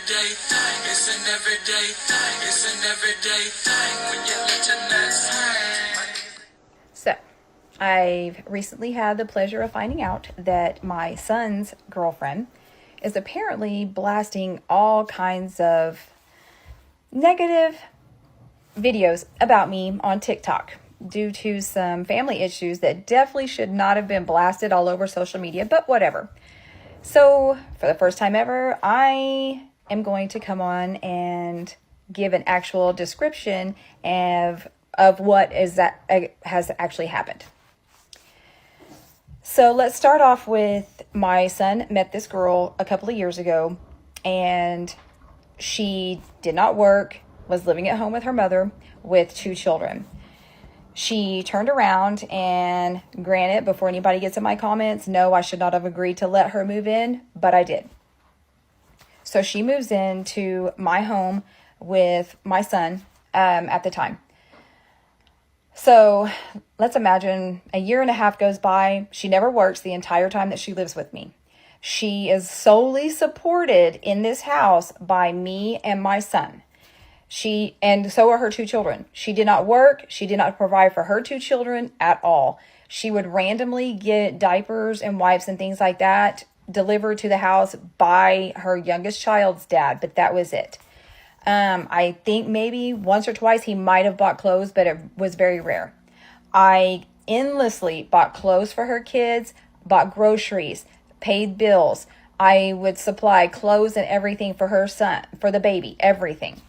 everyday thing. It's an everyday thing. It's an everyday thing when you let your nuts hang. So, I've recently had the pleasure of finding out that my son's girlfriend is apparently blasting all kinds of negative videos about me on TikTok due to some family issues that definitely should not have been blasted all over social media, but whatever. So, for the first time ever, I am going to come on and give an actual description of what is that has actually happened. So let's start off with my son met this girl a couple of years ago, and she did not work, was living at home with her mother with 2 children. She turned around, and granted, before anybody gets in my comments, no, I should not have agreed to let her move in, but I did. So she moves into my home with my son at the time. So let's imagine a year and a half goes by. She never works the entire time that she lives with me. She is solely supported in this house by me and my son. And so are her 2 children. She did not work. She did not provide for her 2 children at all. She would randomly get diapers and wipes and things like that delivered to the house by her youngest child's dad, but that was it. I think maybe once or twice he might have bought clothes, but it was very rare. I endlessly bought clothes for her kids, bought groceries, paid bills. I would supply clothes and everything for her son, for the baby, everything.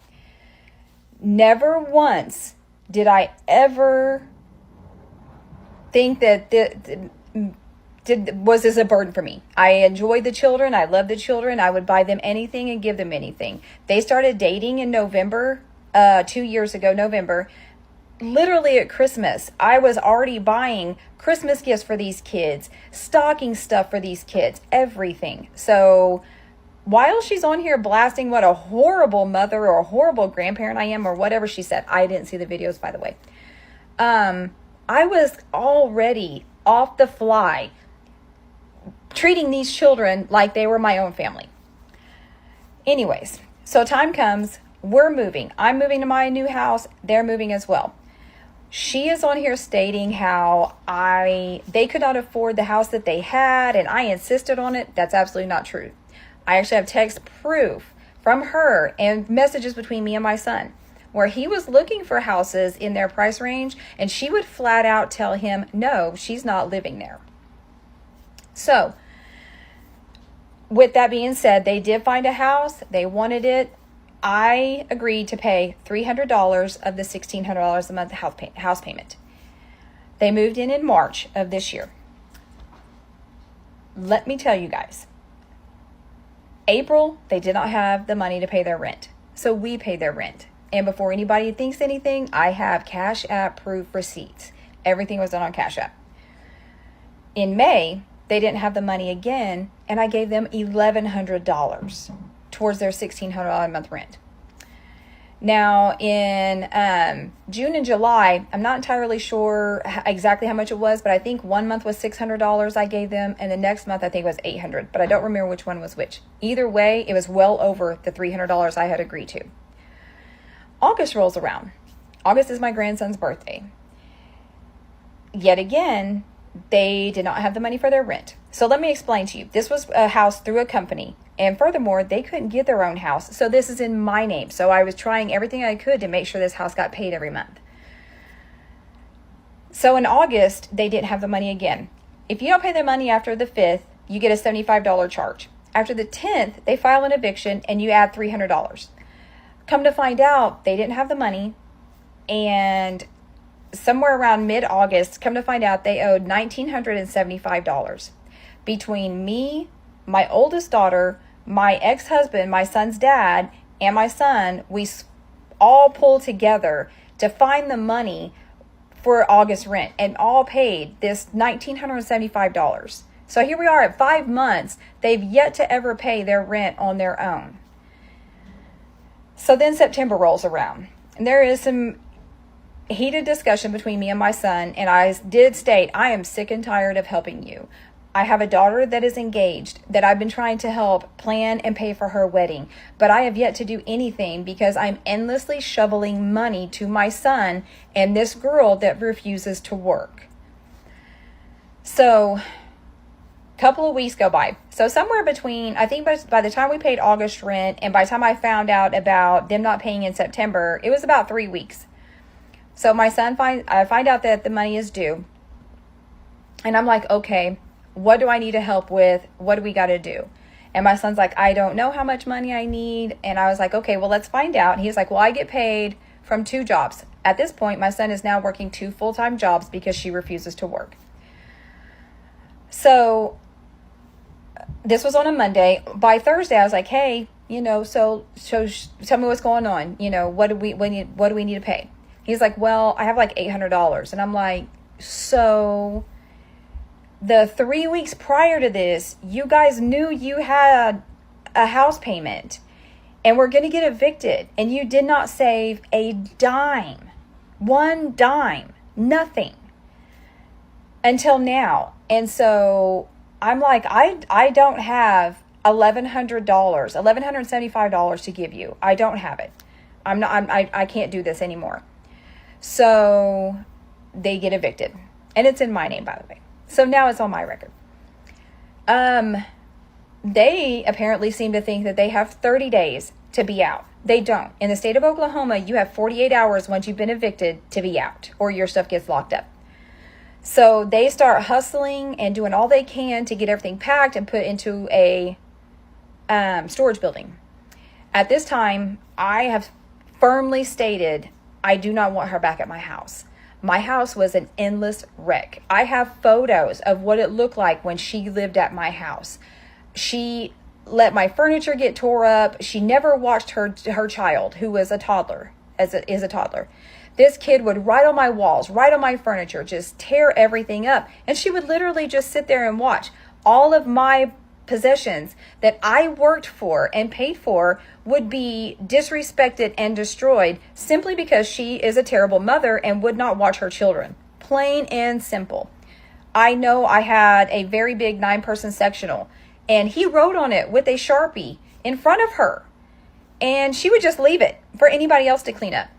Never once did I ever think that was this a burden for me. I enjoyed the children. I loved the children. I would buy them anything and give them anything. They started dating in November, 2 years ago, November. Literally at Christmas, I was already buying Christmas gifts for these kids, stocking stuff for these kids, everything. So while she's on here blasting what a horrible mother or a horrible grandparent I am or whatever she said, I didn't see the videos, by the way. I was already off the fly treating these children like they were my own family. Anyways, so time comes, we're moving. I'm moving to my new house. They're moving as well. She is on here stating how they could not afford the house that they had, and I insisted on it. That's absolutely not true. I actually have text proof from her and messages between me and my son where he was looking for houses in their price range, and she would flat out tell him, no, she's not living there. So, with that being said, they did find a house. They wanted it. I agreed to pay $300 of the $1,600 a month house payment. They moved in March of this year. Let me tell you guys, April, they did not have the money to pay their rent. So we paid their rent. And before anybody thinks anything, I have Cashapp proof receipts. Everything was done on Cashapp. In May, they didn't have the money again, and I gave them $1,100 towards their $1,600 a month rent. Now, in June and July, I'm not entirely sure exactly how much it was, but I think one month was $600 I gave them, and the next month I think was $800, but I don't remember which one was which. Either way, it was well over the $300 I had agreed to. August rolls around. August is my grandson's birthday. Yet again, they did not have the money for their rent. So let me explain to you. This was a house through a company. And furthermore, they couldn't get their own house. So this is in my name. So I was trying everything I could to make sure this house got paid every month. So in August, they didn't have the money again. If you don't pay the money after the 5th, you get a $75 charge. After the 10th, they file an eviction and you add $300. Come to find out, they didn't have the money. And somewhere around mid-August, come to find out they owed $1,975. Between me, my oldest daughter, my ex-husband, my son's dad, and my son, we all pulled together to find the money for August rent and all paid this $1,975. So here we are at 5 months. They've yet to ever pay their rent on their own. So then September rolls around, and there is some heated discussion between me and my son, and I did state, I am sick and tired of helping you. I have a daughter that is engaged that I've been trying to help plan and pay for her wedding, but I have yet to do anything because I'm endlessly shoveling money to my son and this girl that refuses to work. So, couple of weeks go by. So somewhere between, I think by the time we paid August rent and by the time I found out about them not paying in September, it was about 3 weeks. So my son I find out that the money is due. And I'm like, okay, what do I need to help with? What do we got to do? And my son's like, I don't know how much money I need. And I was like, okay, well, let's find out. And he's like, well, I get paid from 2 jobs. At this point, my son is now working 2 full-time jobs because she refuses to work. So this was on a Monday. By Thursday, I was like, hey, so tell me what's going on. What do we need to pay? He's like, well, I have like $800. And I'm like, so the 3 weeks prior to this, you guys knew you had a house payment and we're going to get evicted. And you did not save a dime, 1 dime, nothing until now. And so I'm like, I don't have $1,175 to give you. I don't have it. I can't do this anymore. So they get evicted. And it's in my name, by the way. So now it's on my record. They apparently seem to think that they have 30 days to be out. They don't. In the state of Oklahoma, you have 48 hours once you've been evicted to be out or your stuff gets locked up. So they start hustling and doing all they can to get everything packed and put into a storage building. At this time, I have firmly stated I do not want her back at my house. My house was an endless wreck. I have photos of what it looked like when she lived at my house. She let my furniture get tore up. She never watched her child, who was a toddler, is a toddler. This kid would write on my walls, write on my furniture, just tear everything up. And she would literally just sit there and watch. All of my possessions that I worked for and paid for would be disrespected and destroyed simply because she is a terrible mother and would not watch her children. Plain and simple. I know I had a very big 9-person sectional and he wrote on it with a Sharpie in front of her. And she would just leave it for anybody else to clean up.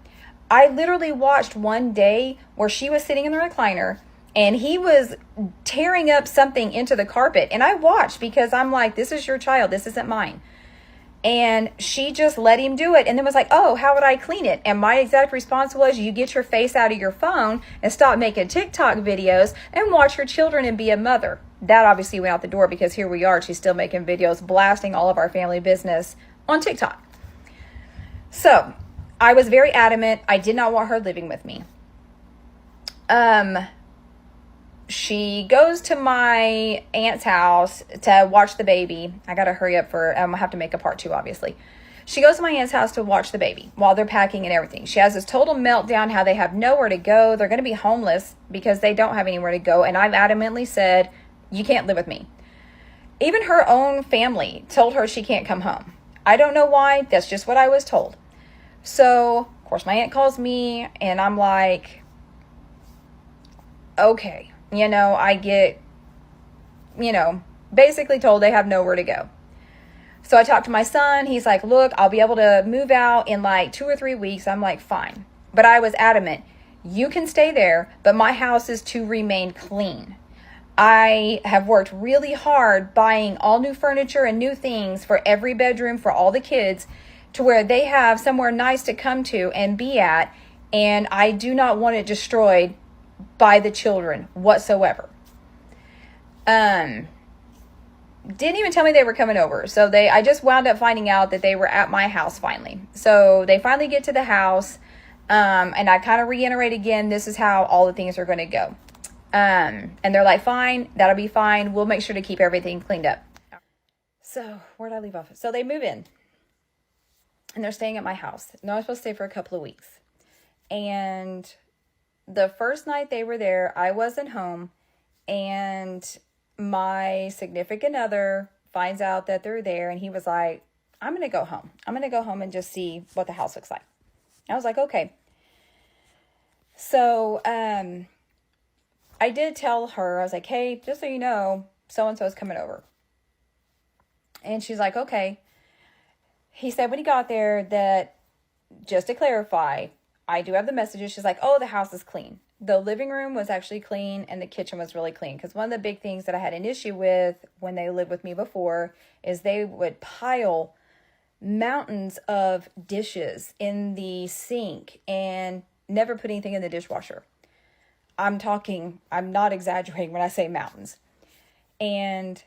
I literally watched one day where she was sitting in the recliner and he was tearing up something into the carpet. And I watched because I'm like, this is your child. This isn't mine. And she just let him do it and then was like, oh, how would I clean it? And my exact response was, you get your face out of your phone and stop making TikTok videos and watch your children and be a mother. That obviously went out the door because here we are. She's still making videos, blasting all of our family business on TikTok. So I was very adamant. I did not want her living with me. She goes to my aunt's house to watch the baby. I got to hurry up I have to make a part 2, obviously. She goes to my aunt's house to watch the baby while they're packing and everything. She has this total meltdown, how they have nowhere to go. They're going to be homeless because they don't have anywhere to go. And I've adamantly said, you can't live with me. Even her own family told her she can't come home. I don't know why. That's just what I was told. So, of course, my aunt calls me and I'm like, okay, I get, basically told they have nowhere to go. So I talked to my son. He's like, look, I'll be able to move out in like 2 or 3 weeks. I'm like, fine. But I was adamant. You can stay there, but my house is to remain clean. I have worked really hard buying all new furniture and new things for every bedroom for all the kids to where they have somewhere nice to come to and be at. And I do not want it destroyed by the children whatsoever. Didn't even tell me they were coming over. So I just wound up finding out that they were at my house finally. So they finally get to the house. And I kind of reiterate again, this is how all the things are going to go. And they're like, fine, that'll be fine. We'll make sure to keep everything cleaned up. So where'd I leave off? So they move in and they're staying at my house. They're only supposed to stay for a couple of weeks. And the first night they were there, I wasn't home. And my significant other finds out that they're there. And he was like, I'm going to go home. I'm going to go home and just see what the house looks like. I was like, okay. So, I did tell her, I was like, hey, just so you know, so-and-so's coming over. And she's like, okay. He said when he got there that, just to clarify, I do have the messages. She's like, oh, the house is clean. The living room was actually clean and the kitchen was really clean. Because one of the big things that I had an issue with when they lived with me before is they would pile mountains of dishes in the sink and never put anything in the dishwasher. I'm not exaggerating when I say mountains. And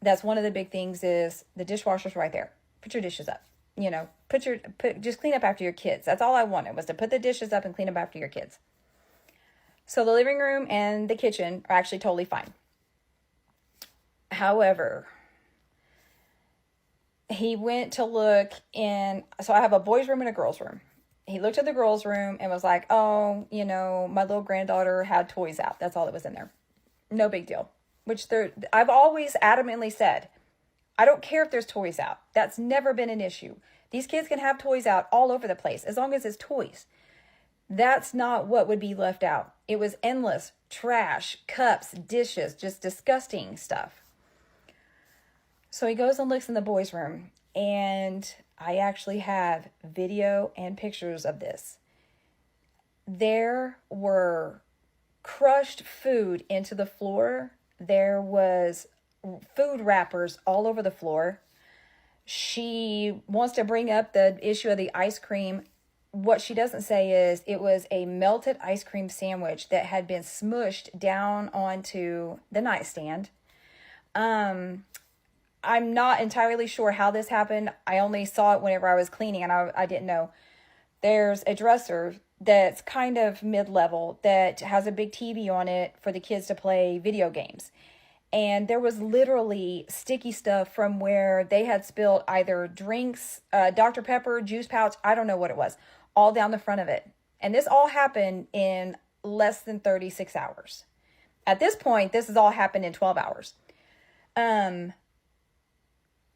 that's one of the big things is the dishwasher's right there. Put your dishes up. Just clean up after your kids. That's all I wanted, was to put the dishes up and clean up after your kids. So the living room and the kitchen are actually totally fine. However, he went to look in, so I have a boys' room and a girls' room. He looked at the girls' room and was like, oh, my little granddaughter had toys out. That's all that was in there. No big deal. I've always adamantly said, I don't care if there's toys out. That's never been an issue. These kids can have toys out all over the place as long as it's toys. That's not what would be left out. It was endless trash, cups, dishes, just disgusting stuff. So he goes and looks in the boys' room, and I actually have video and pictures of this. There were crushed food into the floor. There was food wrappers all over the floor. She wants to bring up the issue of the ice cream. What she doesn't say is it was a melted ice cream sandwich that had been smushed down onto the nightstand. I'm not entirely sure how this happened. I only saw it whenever I was cleaning, and I didn't know. There's a dresser that's kind of mid-level that has a big TV on it for the kids to play video games. And there was literally sticky stuff from where they had spilled either drinks, Dr. Pepper, juice pouch, I don't know what it was, all down the front of it. And this all happened in less than 36 hours. At this point, this has all happened in 12 hours.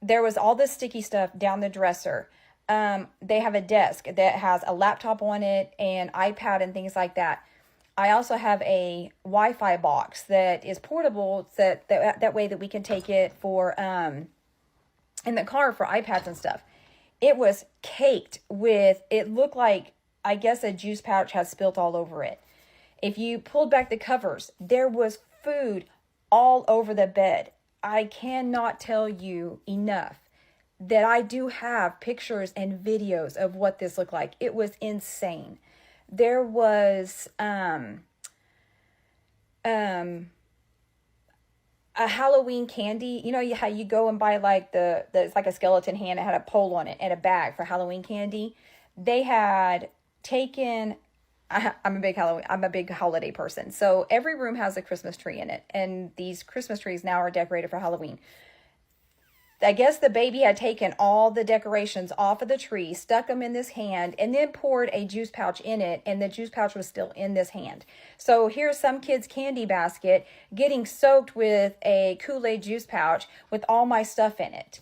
There was all this sticky stuff down the dresser. They have a desk that has a laptop on it and iPad and things like that. I also have a Wi-Fi box that is portable, that way that we can take it for in the car for iPads and stuff. It was caked with, it looked like, I guess, a juice pouch had spilt all over it. If you pulled back the covers, there was food all over the bed. I cannot tell you enough that I do have pictures and videos of what this looked like. It was insane. There was a Halloween candy. You know how you go and buy like it's like a skeleton hand. It had a pole on it and a bag for Halloween candy. They had taken. I'm a big holiday person. So every room has a Christmas tree in it, and these Christmas trees now are decorated for Halloween. I guess the baby had taken all the decorations off of the tree, stuck them in this hand, and then poured a juice pouch in it, and the juice pouch was still in this hand. So here's some kid's candy basket getting soaked with a Kool-Aid juice pouch with all my stuff in it.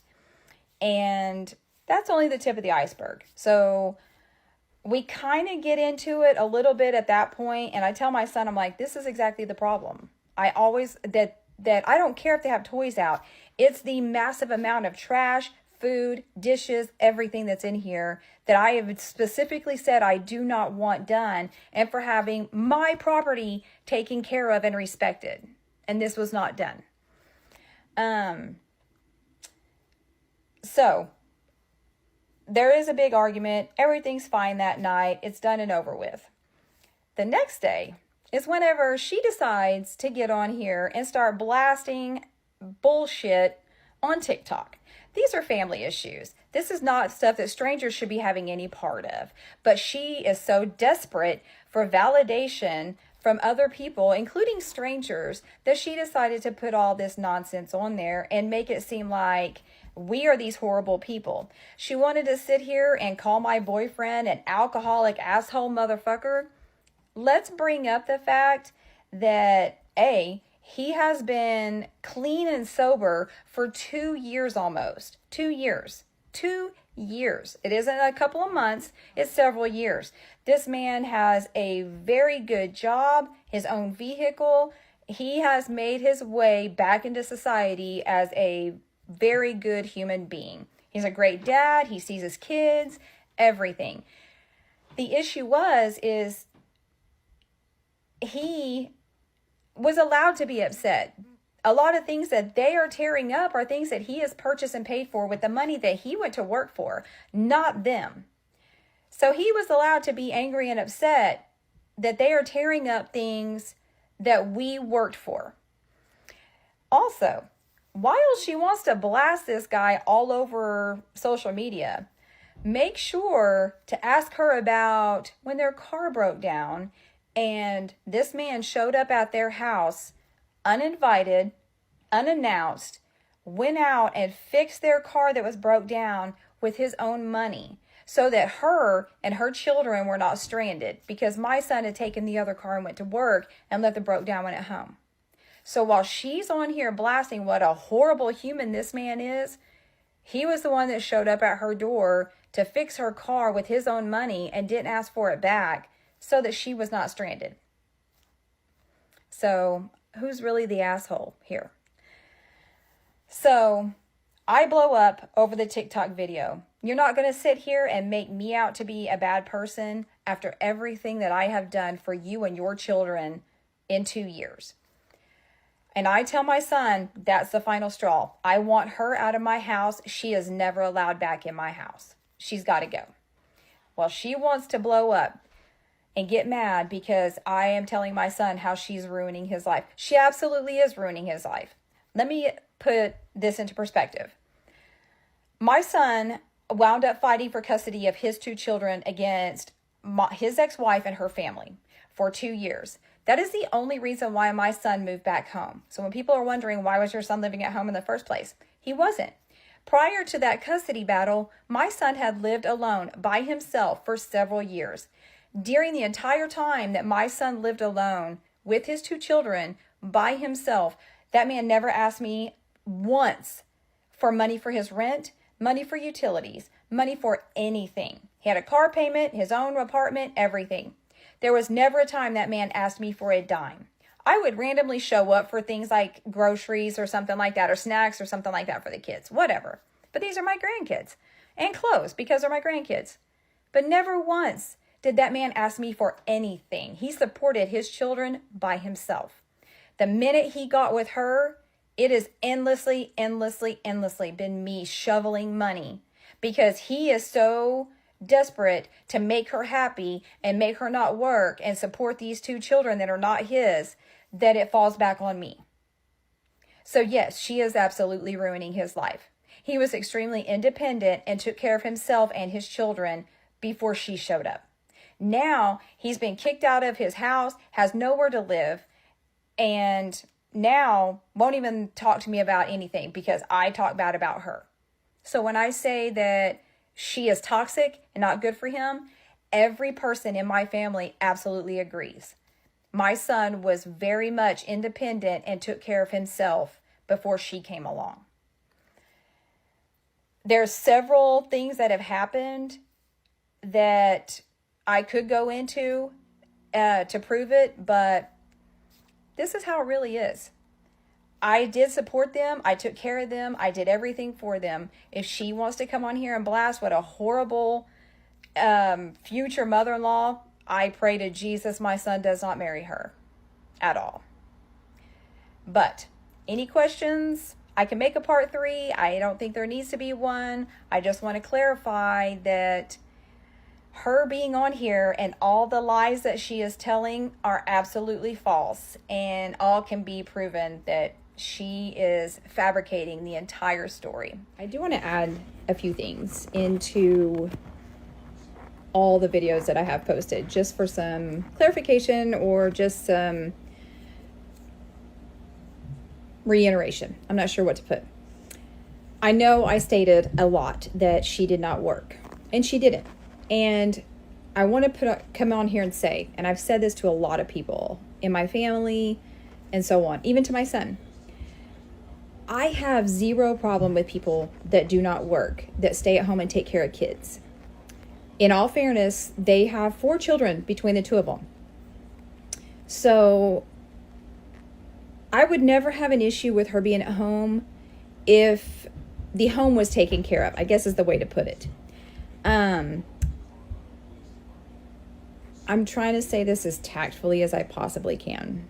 And that's only the tip of the iceberg. So we kind of get into it a little bit at that point, and I tell my son, I'm like, this is exactly the problem. That I don't care if they have toys out. It's the massive amount of trash, food, dishes, everything that's in here that I have specifically said I do not want done, and for having my property taken care of and respected. And this was not done. So there is a big argument. Everything's fine that night. It's done and over with. The next day is whenever she decides to get on here and start blasting bullshit on TikTok. These are family issues. This is not stuff that strangers should be having any part of. But she is so desperate for validation from other people, including strangers, that she decided to put all this nonsense on there and make it seem like we are these horrible people. She wanted to sit here and call my boyfriend an alcoholic asshole motherfucker. Let's bring up the fact that he has been clean and sober for 2 years almost. 2 years. 2 years. It isn't a couple of months. It's several years. This man has a very good job, his own vehicle, He has made his way back into society as a very good human being. He's a great dad. He sees his kids, everything. The issue is he was allowed to be upset. A lot of things that they are tearing up are things that he has purchased and paid for with the money that he went to work for, not them. So he was allowed to be angry and upset that they are tearing up things that we worked for. Also, while she wants to blast this guy all over social media, make sure to ask her about when their car broke down and this man showed up at their house uninvited, unannounced, went out and fixed their car that was broke down with his own money so that her and her children were not stranded, because my son had taken the other car and went to work and left the broke down one at home. So while she's on here blasting what a horrible human this man is, he was the one that showed up at her door to fix her car with his own money and didn't ask for it back so that she was not stranded. So who's really the asshole here? So I blow up over the TikTok video. You're not going to sit here and make me out to be a bad person after everything that I have done for you and your children in 2 years. And I tell my son, that's the final straw. I want her out of my house. She is never allowed back in my house. She's got to go. Well, she wants to blow up and get mad because I am telling my son how she's ruining his life. She absolutely is ruining his life. Let me put this into perspective. My son wound up fighting for custody of his 2 children against his ex-wife and her family for 2 years. That is the only reason why my son moved back home. So when people are wondering, why was your son living at home in the first place? He wasn't. Prior to that custody battle, my son had lived alone by himself for several years. During the entire time that my son lived alone with his 2 children by himself, that man never asked me once for money for his rent, money for utilities, money for anything. He had a car payment, his own apartment, everything. There was never a time that man asked me for a dime. I would randomly show up for things like groceries or something like that, or snacks or something like that for the kids, whatever. But these are my grandkids, and clothes because they're my grandkids. But never once did that man ask me for anything. He supported his children by himself. The minute he got with her, it has endlessly been me shoveling money because he is so desperate to make her happy and make her not work and support these 2 children that are not his, that it falls back on me. So yes, she is absolutely ruining his life. He was extremely independent and took care of himself and his children before she showed up. Now he's been kicked out of his house, has nowhere to live, and now won't even talk to me about anything because I talk bad about her. So when I say that she is toxic and not good for him, every person in my family absolutely agrees. My son was very much independent and took care of himself before she came along. There's several things that have happened that I could go into to prove it, but this is how it really is. I did support them. I took care of them. I did everything for them. If she wants to come on here and blast what a horrible future mother-in-law, I pray to Jesus my son does not marry her at all. But any questions? I can make a part 3. I don't think there needs to be one. I just want to clarify that her being on here and all the lies that she is telling are absolutely false, and all can be proven that she is fabricating the entire story. I do want to add a few things into all the videos that I have posted just for some clarification or just some reiteration. I'm not sure what to put. I know I stated a lot that she did not work, and she didn't. And I want to come on here and say, and I've said this to a lot of people in my family and so on, even to my son, I have zero problem with people that do not work, that stay at home and take care of kids. In all fairness, they have 4 children between the 2 of them. So I would never have an issue with her being at home if the home was taken care of, I guess is the way to put it. I'm trying to say this as tactfully as I possibly can.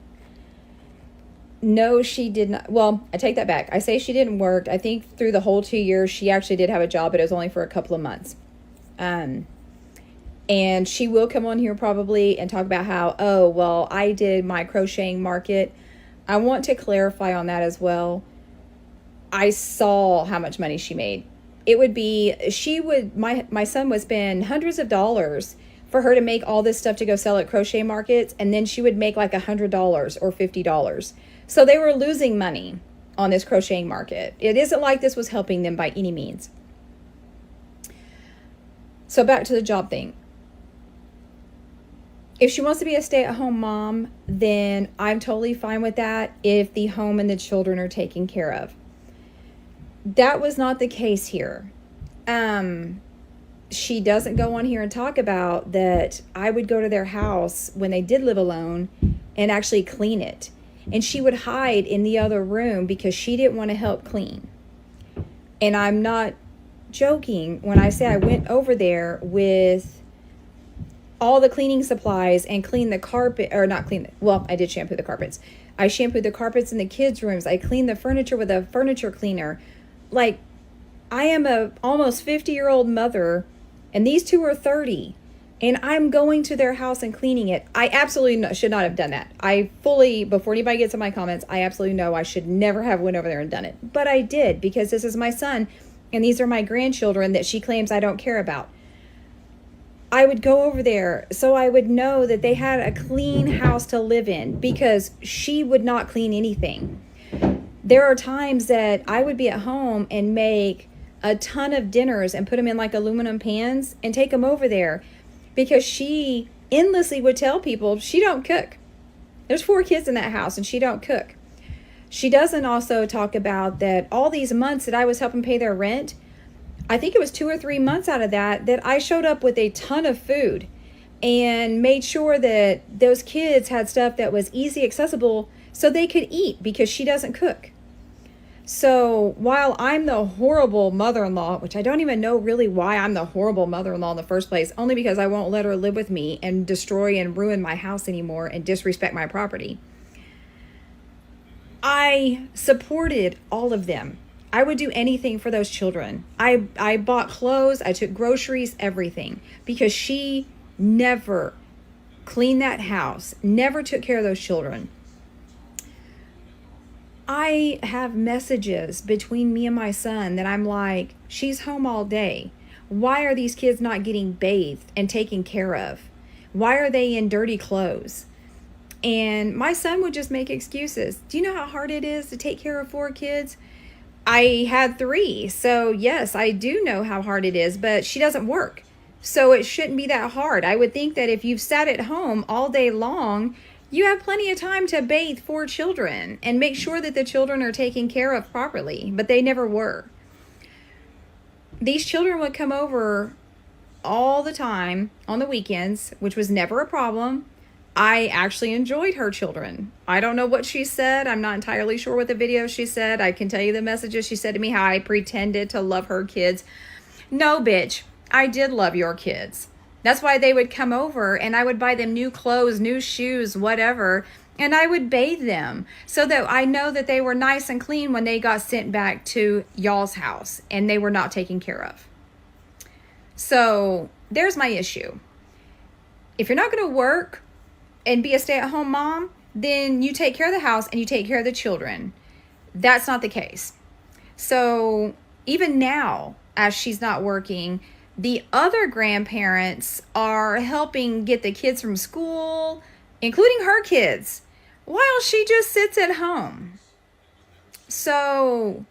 No, she did not. Well, I take that back. I say she didn't work. I think through the whole 2 years, she actually did have a job, but it was only for a couple of months. And she will come on here probably and talk about how, oh, well, I did my crocheting market. I want to clarify on that as well. I saw how much money she made. It would be, my son would spend hundreds of dollars for her to make all this stuff to go sell at crochet markets. And then she would make like $100 or $50. So they were losing money on this crocheting market. It isn't like this was helping them by any means. So back to the job thing. If she wants to be a stay-at-home mom, then I'm totally fine with that if the home and the children are taken care of. That was not the case here. She doesn't go on here and talk about that I would go to their house when they did live alone and actually clean it. And she would hide in the other room because she didn't want to help clean. And I'm not joking when I say I went over there with all the cleaning supplies and clean the carpet, or not clean, well, I did shampoo the carpets. I shampooed the carpets in the kids' rooms. I cleaned the furniture with a furniture cleaner. Like, I am a almost 50-year-old mother, and these two are 30, and I'm going to their house and cleaning it. I absolutely should not have done that. I fully, before anybody gets in my comments, I absolutely know I should never have went over there and done it. But I did, because this is my son, and these are my grandchildren that she claims I don't care about. I would go over there so I would know that they had a clean house to live in, because she would not clean anything. There are times that I would be at home and make a ton of dinners and put them in like aluminum pans and take them over there, because she endlessly would tell people she don't cook. There's 4 kids in that house and she don't cook. She doesn't also talk about that all these months that I was helping pay their rent, I think it was 2 or 3 months out of that I showed up with a ton of food and made sure that those kids had stuff that was easy accessible so they could eat, because she doesn't cook. So while I'm the horrible mother-in-law, which I don't even know really why I'm the horrible mother-in-law in the first place, only because I won't let her live with me and destroy and ruin my house anymore and disrespect my property, I supported all of them. I would do anything for those children. I bought clothes, I took groceries, everything, because she never cleaned that house, never took care of those children. I have messages between me and my son that I'm like, she's home all day. Why are these kids not getting bathed and taken care of? Why are they in dirty clothes? And my son would just make excuses. Do you know how hard it is to take care of 4 kids? I had 3, so yes, I do know how hard it is, but she doesn't work. So it shouldn't be that hard. I would think that if you've sat at home all day long, you have plenty of time to bathe 4 children and make sure that the children are taken care of properly, but they never were. These children would come over all the time on the weekends, which was never a problem. I actually enjoyed her children. I don't know what she said. I'm not entirely sure what the video she said. I can tell you the messages she said to me, how I pretended to love her kids. No, bitch, I did love your kids. That's why they would come over and I would buy them new clothes, new shoes, whatever, and I would bathe them so that I know that they were nice and clean when they got sent back to y'all's house and they were not taken care of. So there's my issue. If you're not going to work and be a stay-at-home mom, then you take care of the house and you take care of the children. That's not the case. So even now, as she's not working, the other grandparents are helping get the kids from school, including her kids, while she just sits at home. So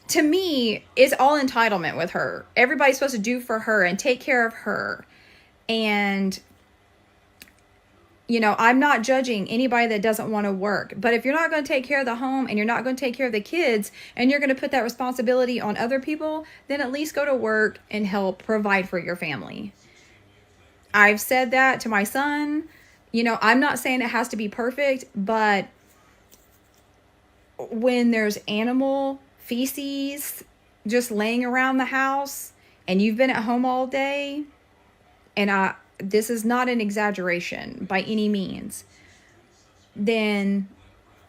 to me, it's all entitlement with her. Everybody's supposed to do for her and take care of her. And you know, I'm not judging anybody that doesn't want to work, but if you're not going to take care of the home and you're not going to take care of the kids and you're going to put that responsibility on other people, then at least go to work and help provide for your family. I've said that to my son. You know, I'm not saying it has to be perfect, but when there's animal feces just laying around the house and you've been at home all day, and this is not an exaggeration by any means, then,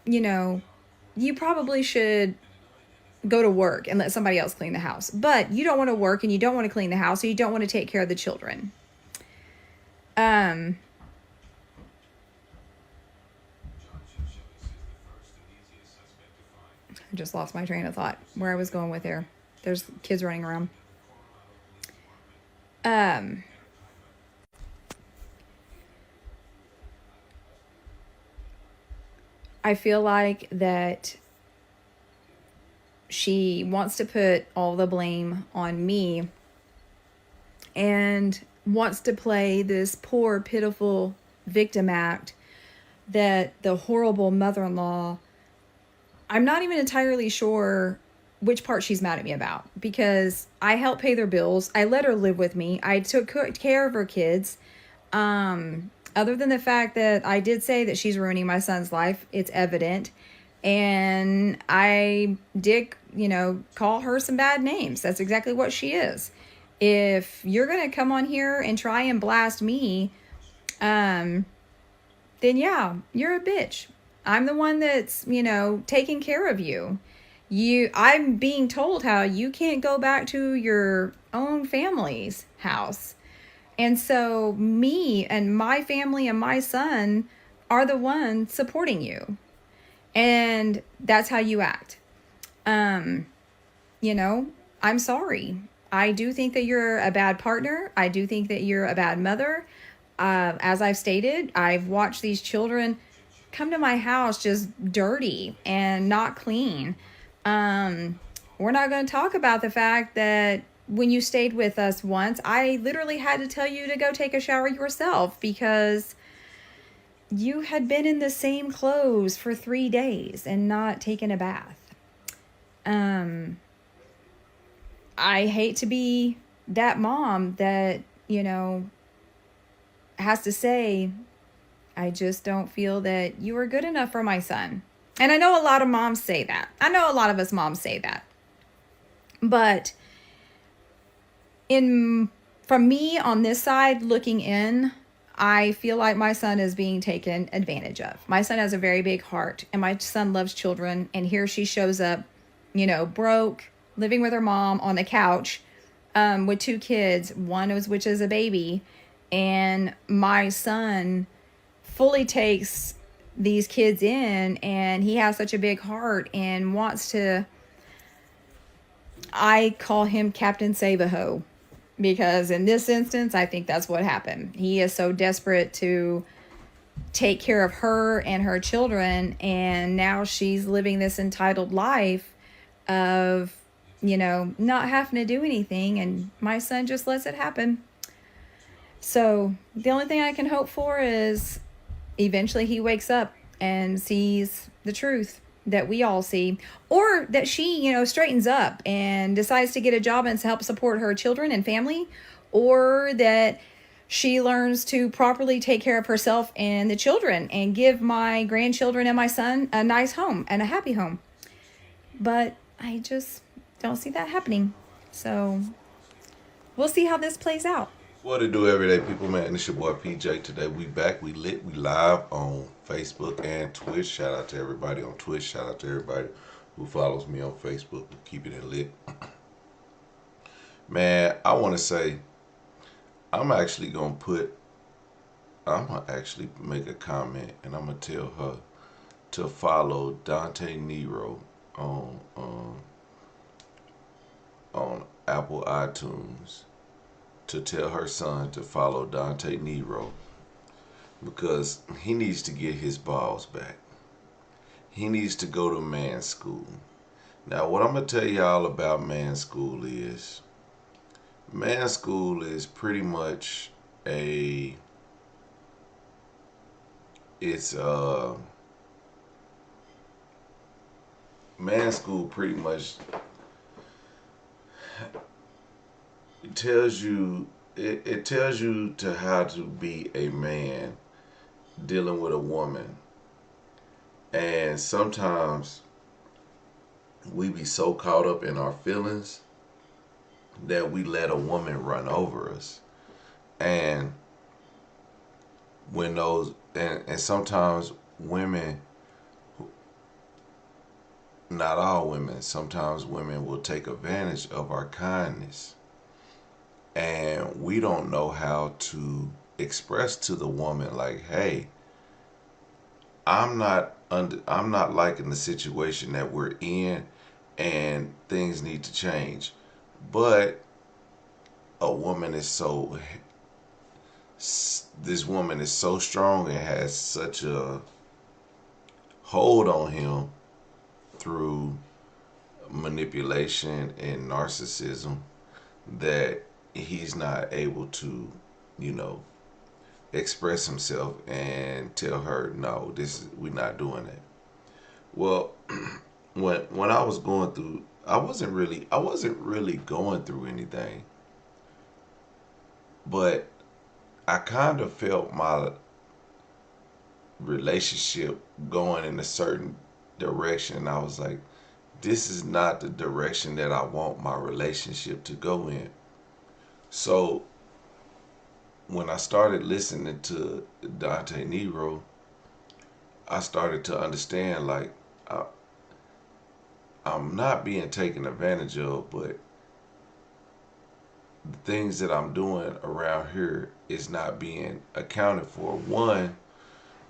you know, you probably should go to work and let somebody else clean the house. But you don't want to work and you don't want to clean the house, so you don't want to take care of the children. I just lost my train of thought where I was going with there. There's kids running around. I feel like that she wants to put all the blame on me and wants to play this poor, pitiful victim act that the horrible mother-in-law, I'm not even entirely sure which part she's mad at me about, because I helped pay their bills. I let her live with me. I took care of her kids. Other than the fact that I did say that she's ruining my son's life, it's evident. And I did, call her some bad names. That's exactly what she is. If you're going to come on here and try and blast me, then yeah, you're a bitch. I'm the one that's, taking care of you. I'm being told how you can't go back to your own family's house. And so me and my family and my son are the ones supporting you. And that's how you act. I'm sorry. I do think that you're a bad partner. I do think that you're a bad mother. As I've stated, I've watched these children come to my house just dirty and not clean. We're not going to talk about the fact that when you stayed with us once, I literally had to tell you to go take a shower yourself because you had been in the same clothes for 3 days and not taken a bath. I hate to be that mom that, has to say, I just don't feel that you are good enough for my son. And I know a lot of moms say that. I know a lot of us moms say that. But from me on this side looking in, I feel like my son is being taken advantage of. My son has a very big heart, and my son loves children. And here she shows up, broke, living with her mom on the couch, with 2 kids, which is a baby. And my son fully takes these kids in, and he has such a big heart and wants to, I call him Captain Save-A-Ho, because in this instance, I think that's what happened. He is so desperate to take care of her and her children, and now she's living this entitled life of, not having to do anything, and my son just lets it happen. So the only thing I can hope for is eventually he wakes up and sees the truth that we all see, or that she, straightens up and decides to get a job and to help support her children and family, or that she learns to properly take care of herself and the children and give my grandchildren and my son a nice home and a happy home. But I just don't see that happening. So we'll see how this plays out. What to do, everyday people, man? It's your boy PJ. Today we back, we lit, we live on Facebook and Twitch. Shout out to everybody on Twitch. Shout out to everybody who follows me on Facebook. We keep it lit. Man, I want to say, I'm actually make a comment, and I'm going to tell her to follow Dante Nero on Apple iTunes, to tell her son to follow Dante Nero, because he needs to get his balls back. He needs to go to man school. Now, what I'm going to tell y'all about man school is pretty much man school pretty much it tells you to how to be a man dealing with a woman. And sometimes we be so caught up in our feelings that we let a woman run over us. And when those and sometimes women, not all women, sometimes women will take advantage of our kindness, and we don't know how to express to the woman like, hey, I'm not liking the situation that we're in, and things need to change. But a woman is so this woman is so strong and has such a hold on him through manipulation and narcissism that he's not able to, you know, express himself and tell her, no, this is, we're not doing that. Well, when I was going through, I wasn't really going through anything, but I kind of felt my relationship going in a certain direction. I was like, this is not the direction that I want my relationship to go in. So when I started listening to Dante Nero, I started to understand like I, I'm not being taken advantage of, but the things that I'm doing around here is not being accounted for. One,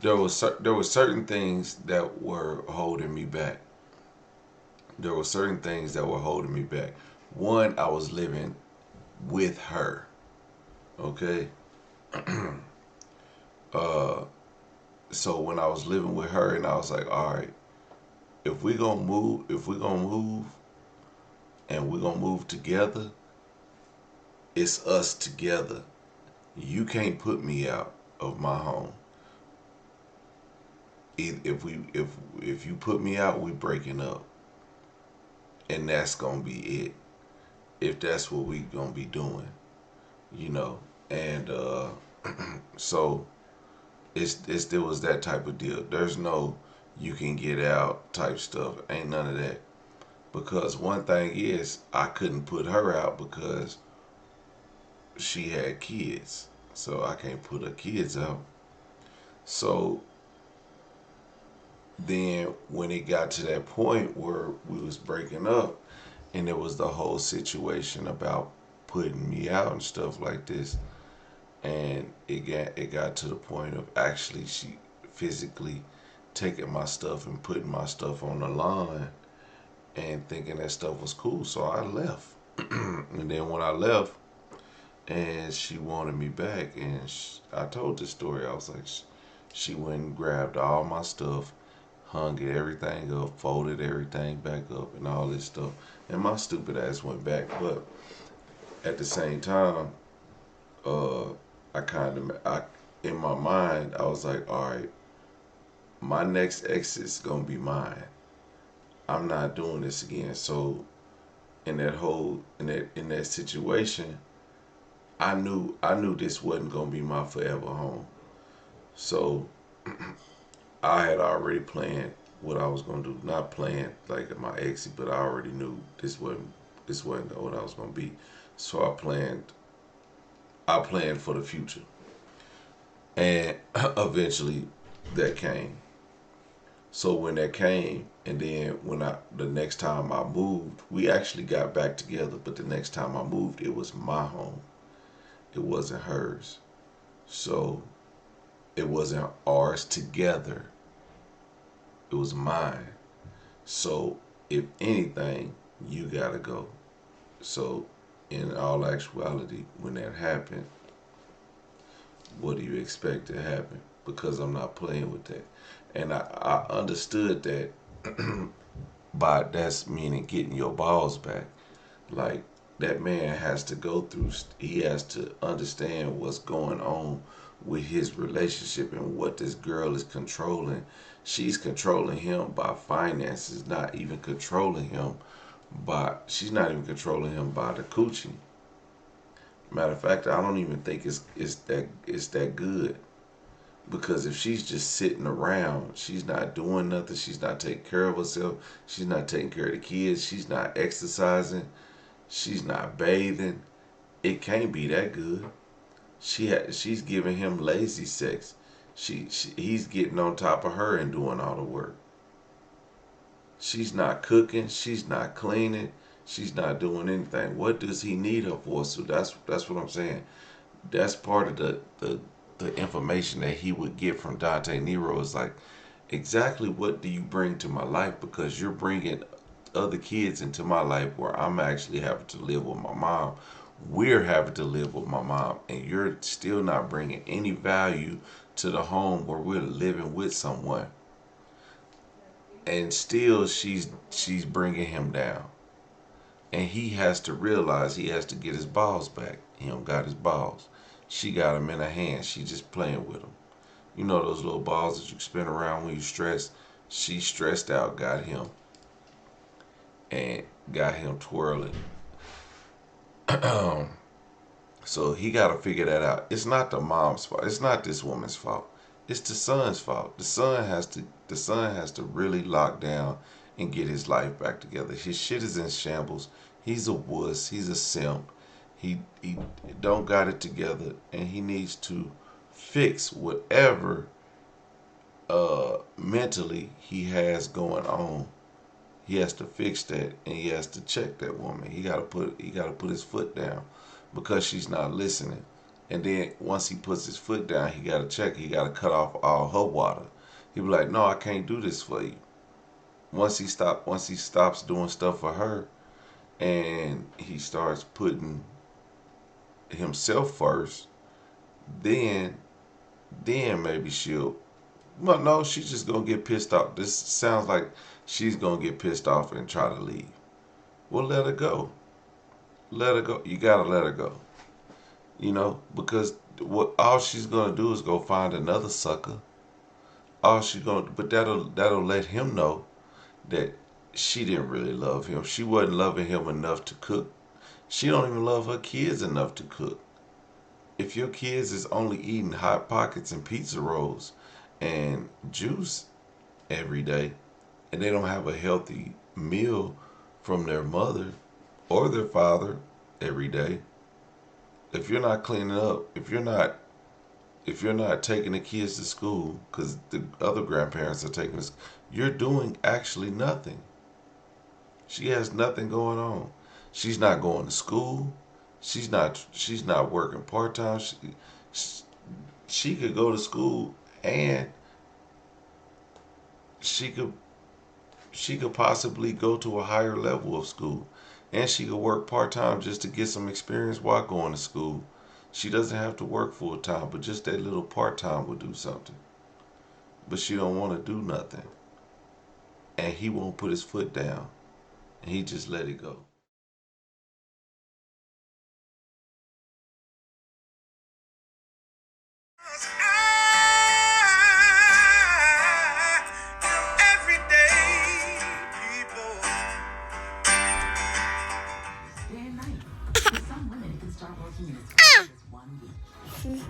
there were certain things that were holding me back. There were certain things that were holding me back. One, I was living with her. Okay. uh, so when I was living with her, and I was like, all right, if we gonna move, and we're gonna move together, it's us together. You can't put me out of my home. If you put me out, we breaking up, and that's gonna be it. If that's what we gonna be doing, you know, and so it's there was that type of deal. There's no you can get out type stuff. Ain't none of that. Because one thing is, I couldn't put her out because she had kids, so I can't put her kids out. So then when it got to that point where we was breaking up, and it was the whole situation about putting me out and stuff like this, and it got to the point of actually she physically taking my stuff and putting my stuff on the line and thinking that stuff was cool, so I left. And then when I left and she wanted me back, and I told this story, I was like, she went and grabbed all my stuff, hung it everything up, folded everything back up, and all this stuff. And my stupid ass went back. But at the same time, uh, in my mind, I was like, all right, my next exit's gonna be mine. I'm not doing this again. So in that situation, I knew this wasn't gonna be my forever home. So I had already planned what I was gonna do. Not planned like my exit, but I already knew this wasn't what I was gonna be. So I planned for the future. And eventually that came. So when that came, and then the next time I moved, we actually got back together, but the next time I moved, it was my home. It wasn't hers. So it wasn't ours together. It was mine. So if anything, you gotta go. So in all actuality, when that happened, what do you expect to happen? Because I'm not playing with that. And I understood that by that's meaning getting your balls back. Like that man has to go through, he has to understand what's going on with his relationship and what this girl is controlling. She's controlling him by finances, not even controlling him she's not even controlling him by the coochie. Matter of fact, I don't even think it's that good. Because if she's just sitting around, she's not doing nothing, she's not taking care of herself, she's not taking care of the kids, she's not exercising, she's not bathing, it can't be that good. She's giving him lazy sex. He's getting on top of her and doing all the work. She's not cooking, she's not cleaning, she's not doing anything. What does he need her for? So that's what I'm saying. That's part of the information that he would get from Dante Nero is like, exactly what do you bring to my life? Because you're bringing other kids into my life where I'm actually having to live with my mom. We're having to live with my mom, and you're still not bringing any value to the home where we're living with someone. And still, she's bringing him down, and he has to realize he has to get his balls back. He don't got his balls. She got him in her hand. She just playing with him. You know those little balls that you spin around when you stress? She stressed out, got him, and got him twirling. So he got to figure that out. It's not the mom's fault. It's not this woman's fault. It's the son's fault. The son has to really lock down and get his life back together. His shit is in shambles. He's a wuss. He's a simp. He don't got it together, and he needs to fix whatever mentally he has going on. He has to fix that, and he has to check that woman. He got to put his foot down because she's not listening. And then once he puts his foot down, he got to check. He got to cut off all her water. He be like, "No, I can't do this for you." Once he stops doing stuff for her, and he starts putting himself first, then then maybe she'll. Well, no, she's just gonna get pissed off. This sounds like she's gonna get pissed off and try to leave. Well, let her go. Let her go. You gotta let her go. Because what all she's gonna do is go find another sucker. But that'll let him know that she didn't really love him. She wasn't loving him enough to cook. She don't even love her kids enough to cook. If your kids is only eating hot pockets and pizza rolls and juice every day, and they don't have a healthy meal from their mother or their father every day, if you're not cleaning up, if you're not taking the kids to school because the other grandparents are taking us, you're doing actually nothing. She has nothing going on. She's not going to school. She's not working part time. She could go to school, and she could she could possibly go to a higher level of school, and she could work part time just to get some experience while going to school. She doesn't have to work full time, but just that little part time would do something. But she don't want to do nothing, and he won't put his foot down, and he just let it go. Everyday people. Day and night. For some women, it can start working in as fast as 1 week.